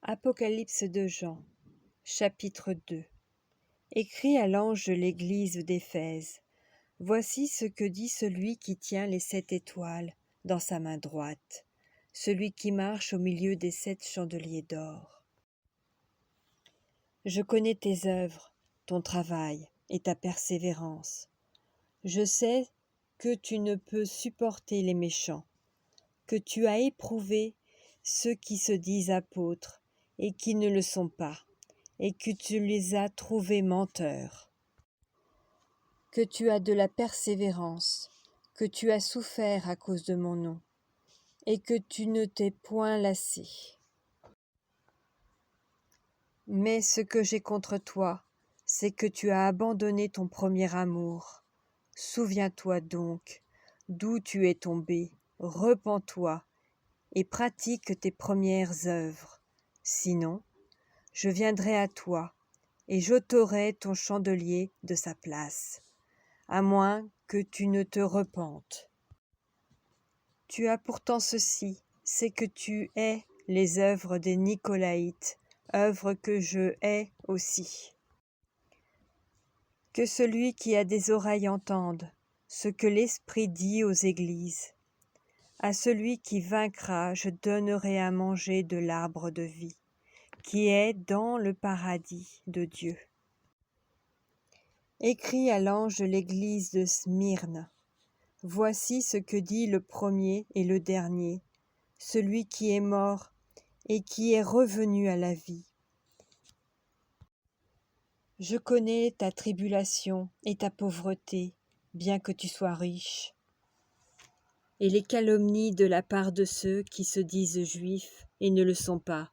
Apocalypse de Jean, chapitre 2. Écrit à l'ange de l'église d'Éphèse. Voici ce que dit celui qui tient les 7 étoiles dans sa main droite, celui qui marche au milieu des 7 chandeliers d'or. Je connais tes œuvres, ton travail et ta persévérance. Je sais que tu ne peux supporter les méchants, que tu as éprouvé ceux qui se disent apôtres et qui ne le sont pas, et que tu les as trouvés menteurs, que tu as de la persévérance, que tu as souffert à cause de mon nom, et que tu ne t'es point lassé. Mais ce que j'ai contre toi, c'est que tu as abandonné ton premier amour. Souviens-toi donc d'où tu es tombé, repens-toi et pratique tes premières œuvres. Sinon, je viendrai à toi et j'ôterai ton chandelier de sa place, à moins que tu ne te repentes. Tu as pourtant ceci, c'est que tu hais les œuvres des Nicolaïtes, œuvres que je hais aussi. Que celui qui a des oreilles entende ce que l'Esprit dit aux églises. À celui qui vaincra, je donnerai à manger de l'arbre de vie, qui est dans le paradis de Dieu. Écrit à l'ange de l'église de Smyrne. Voici ce que dit le premier et le dernier, celui qui est mort et qui est revenu à la vie. Je connais ta tribulation et ta pauvreté, bien que tu sois riche, et les calomnies de la part de ceux qui se disent juifs et ne le sont pas,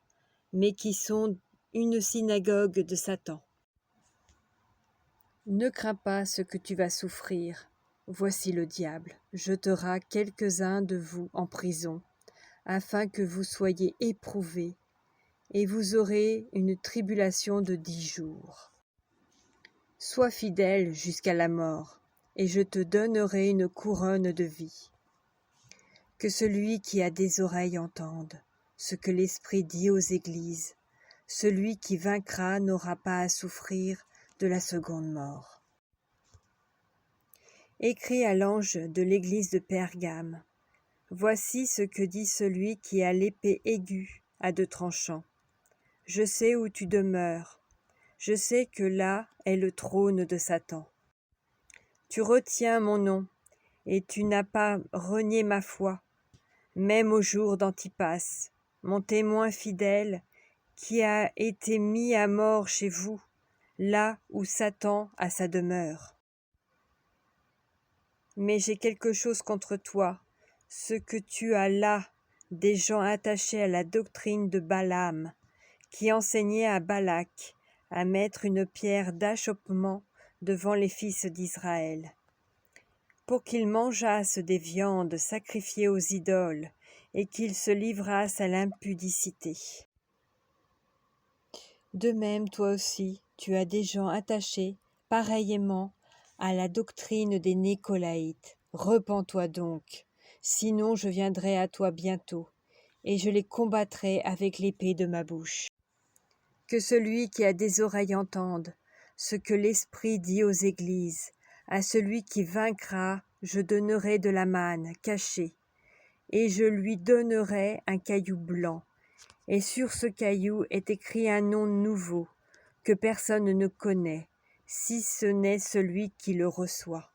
mais qui sont une synagogue de Satan. Ne crains pas ce que tu vas souffrir. Voici le diable jetera quelques-uns de vous en prison, afin que vous soyez éprouvés, et vous aurez une tribulation de 10 jours. Sois fidèle jusqu'à la mort, et je te donnerai une couronne de vie. Que celui qui a des oreilles entende ce que l'Esprit dit aux églises. Celui qui vaincra n'aura pas à souffrir de la seconde mort. Écrit à l'ange de l'église de Pergame. Voici ce que dit celui qui a l'épée aiguë à 2 tranchants. Je sais où tu demeures. Je sais que là est le trône de Satan. Tu retiens mon nom, et tu n'as pas renié ma foi, même au jour d'Antipas, mon témoin fidèle, qui a été mis à mort chez vous, là où Satan a sa demeure. Mais j'ai quelque chose contre toi, ce que tu as là des gens attachés à la doctrine de Balaam, qui enseignait à Balak à mettre une pierre d'achoppement devant les fils d'Israël, pour qu'ils mangeassent des viandes sacrifiées aux idoles et qu'ils se livrassent à l'impudicité. De même, toi aussi, tu as des gens attachés, pareillement, à la doctrine des Nicolaïtes. Repens-toi donc, sinon je viendrai à toi bientôt, et je les combattrai avec l'épée de ma bouche. Que celui qui a des oreilles entende ce que l'Esprit dit aux églises. À celui qui vaincra, je donnerai de la manne cachée, et je lui donnerai un caillou blanc. Et sur ce caillou est écrit un nom nouveau, que personne ne connaît, si ce n'est celui qui le reçoit.